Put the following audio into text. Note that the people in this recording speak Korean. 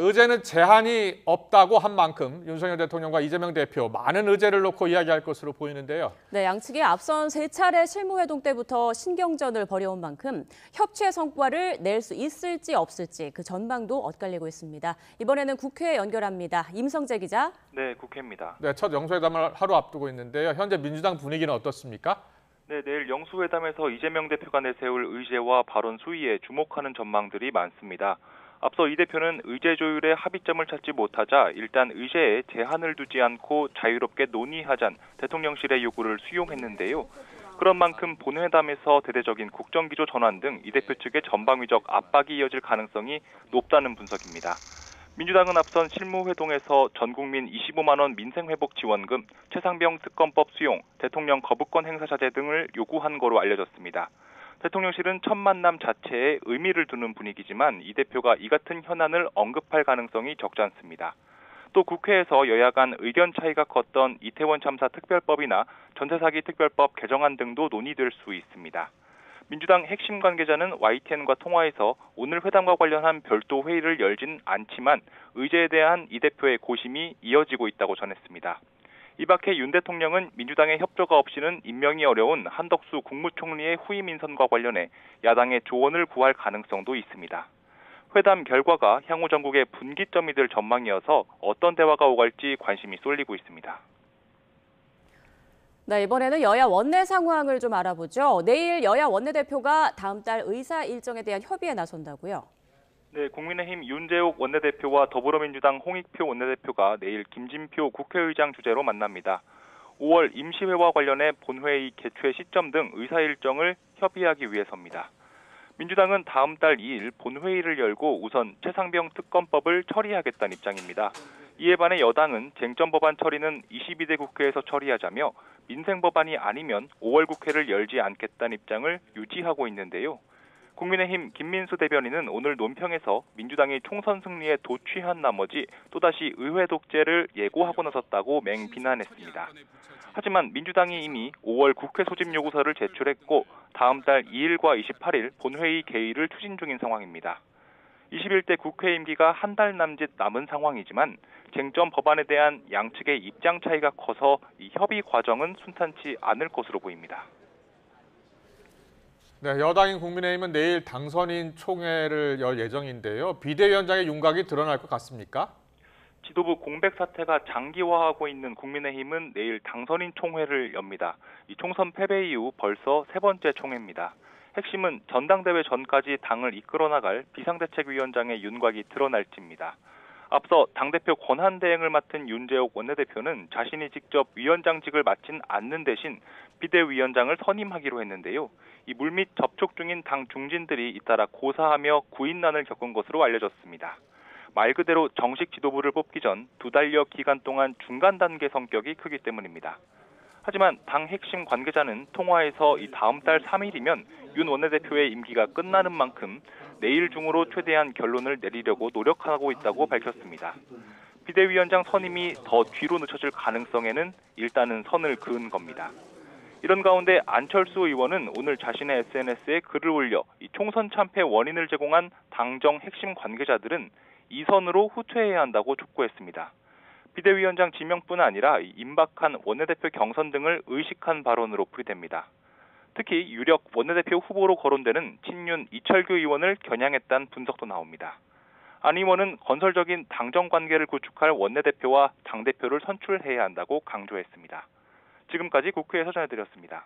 의제는 제한이 없다고 한 만큼 윤석열 대통령과 이재명 대표 많은 의제를 놓고 이야기할 것으로 보이는데요. 네, 양측이 앞선 3차례 실무회동 때부터 신경전을 벌여온 만큼 협치의 성과를 낼 수 있을지 없을지 그 전망도 엇갈리고 있습니다. 이번에는 국회에 연결합니다. 임성재 기자. 네, 국회입니다. 네, 첫 영수회담을 하루 앞두고 있는데요. 현재 민주당 분위기는 어떻습니까? 네, 내일 영수회담에서 이재명 대표가 내세울 의제와 발언 수위에 주목하는 전망들이 많습니다. 앞서 이 대표는 의제 조율에 합의점을 찾지 못하자 일단 의제에 제한을 두지 않고 자유롭게 논의하잔 대통령실의 요구를 수용했는데요. 그런 만큼 본회담에서 대대적인 국정기조 전환 등 이 대표 측의 전방위적 압박이 이어질 가능성이 높다는 분석입니다. 민주당은 앞선 실무회동에서 전국민 25만 원 민생회복 지원금, 최상병 특검법 수용, 대통령 거부권 행사 자제 등을 요구한 거로 알려졌습니다. 대통령실은 첫 만남 자체에 의미를 두는 분위기지만 이 대표가 이 같은 현안을 언급할 가능성이 적지 않습니다. 또 국회에서 여야 간 의견 차이가 컸던 이태원 참사 특별법이나 전세사기 특별법 개정안 등도 논의될 수 있습니다. 민주당 핵심 관계자는 YTN과 통화에서 오늘 회담과 관련한 별도 회의를 열진 않지만 의제에 대한 이 대표의 고심이 이어지고 있다고 전했습니다. 이 밖에 윤 대통령은 민주당의 협조가 없이는 임명이 어려운 한덕수 국무총리의 후임 인선과 관련해 야당의 조언을 구할 가능성도 있습니다. 회담 결과가 향후 전국의 분기점이 될 전망이어서 어떤 대화가 오갈지 관심이 쏠리고 있습니다. 네, 이번에는 여야 원내 상황을 좀 알아보죠. 내일 여야 원내대표가 다음 달 의사 일정에 대한 협의에 나선다고요? 네, 국민의힘 윤재욱 원내대표와 더불어민주당 홍익표 원내대표가 내일 김진표 국회의장 주재로 만납니다. 5월 임시회와 관련해 본회의 개최 시점 등 의사 일정을 협의하기 위해서입니다. 민주당은 다음 달 2일 본회의를 열고 우선 최상병 특검법을 처리하겠다는 입장입니다. 이에 반해 여당은 쟁점 법안 처리는 22대 국회에서 처리하자며 민생 법안이 아니면 5월 국회를 열지 않겠다는 입장을 유지하고 있는데요. 국민의힘 김민수 대변인은 오늘 논평에서 민주당이 총선 승리에 도취한 나머지 또다시 의회 독재를 예고하고 나섰다고 맹비난했습니다. 하지만 민주당이 이미 5월 국회 소집 요구서를 제출했고 다음 달 2일과 28일 본회의 개의를 추진 중인 상황입니다. 21대 국회 임기가 한 달 남짓 남은 상황이지만 쟁점 법안에 대한 양측의 입장 차이가 커서 이 협의 과정은 순탄치 않을 것으로 보입니다. 네, 여당인 국민의힘은 내일 당선인 총회를 열 예정인데요. 비대위원장의 윤곽이 드러날 것 같습니까? 지도부 공백 사태가 장기화하고 있는 국민의힘은 내일 당선인 총회를 엽니다. 이 총선 패배 이후 벌써 3번째 총회입니다. 핵심은 전당대회 전까지 당을 이끌어 나갈 비상대책위원장의 윤곽이 드러날지입니다. 앞서 당대표 권한대행을 맡은 윤재욱 원내대표는 자신이 직접 위원장직을 맡진 않는 대신 비대위원장을 선임하기로 했는데요. 이 물밑 접촉 중인 당 중진들이 잇따라 고사하며 구인난을 겪은 것으로 알려졌습니다. 말 그대로 정식 지도부를 뽑기 전 2달여 기간 동안 중간 단계 성격이 크기 때문입니다. 하지만 당 핵심 관계자는 통화에서 이 다음 달 3일이면 윤 원내대표의 임기가 끝나는 만큼 내일 중으로 최대한 결론을 내리려고 노력하고 있다고 밝혔습니다. 비대위원장 선임이 더 뒤로 늦춰질 가능성에는 일단은 선을 그은 겁니다. 이런 가운데 안철수 의원은 오늘 자신의 SNS에 글을 올려 이 총선 참패 원인을 제공한 당정 핵심 관계자들은 이 선으로 후퇴해야 한다고 촉구했습니다. 비대위원장 지명뿐 아니라 임박한 원내대표 경선 등을 의식한 발언으로 풀이됩니다. 특히 유력 원내대표 후보로 거론되는 친윤 이철규 의원을 겨냥했다는 분석도 나옵니다. 안 의원은 건설적인 당정 관계를 구축할 원내대표와 당대표를 선출해야 한다고 강조했습니다. 지금까지 국회에서 전해드렸습니다.